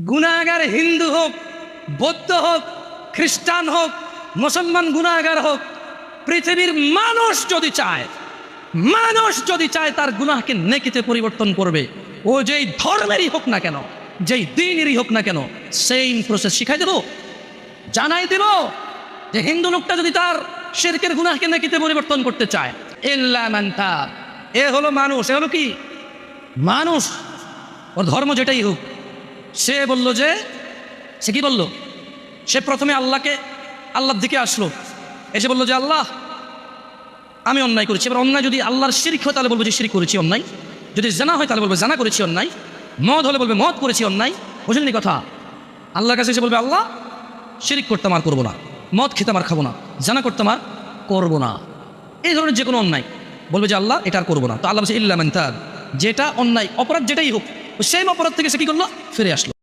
গুনাহগার হিন্দু হোক, বৌদ্ধ হোক, খ্রিস্টান হোক, মুসলমান গুনাহগার হোক, পৃথিবীর মানুষ যদি চায় তার গুনাহকে নেকিতে পরিবর্তন করবে। ও যেই ধর্মেরই হোক না কেন, যেই দিনেরই হোক না কেন, সেম প্রসেস শিখাই দেব, জানাই দেব যে হিন্দু লোকটা যদি তার শিরকের গুনাহকে নেকিতে পরিবর্তন করতে চায়, ইল্লা মান তাব, এ হলো মানুষ, এ হলো কি মানুষ, ওর ধর্ম যেটাই হোক। সে বলল যে, সে কি বলল, সে প্রথমে আল্লাহর দিকে আসলো, এসে বলল যে আল্লাহ আমি অন্যায় করেছি। এবার অন্যায় যদি আল্লাহর শিরক হয় তাহলে বলবো যে শিরক করেছি অন্যায়, যদি জানা হয় তাহলে বলবো জানা করেছি অন্যায়, মদ হলে বলবে মদ করেছি অন্যায়। বুঝলেন কথা? আল্লাহর কাছে এসে বলবে আল্লাহ শিরক করতাম আর করবো না, মদ খেতাম আর খাবো না, জানা করতাম আর করবো না, এই ধরনের যে কোনো অন্যায় বলবে যে আল্লাহ এটা আর করবো না। তো আল্লাহ বলছে ইল্লা মান তাব, যেটা অন্যায় অপরাধ যেটাই হোক, সেই অপরাধ থেকে সে কি করলো, ফিরে আসলো।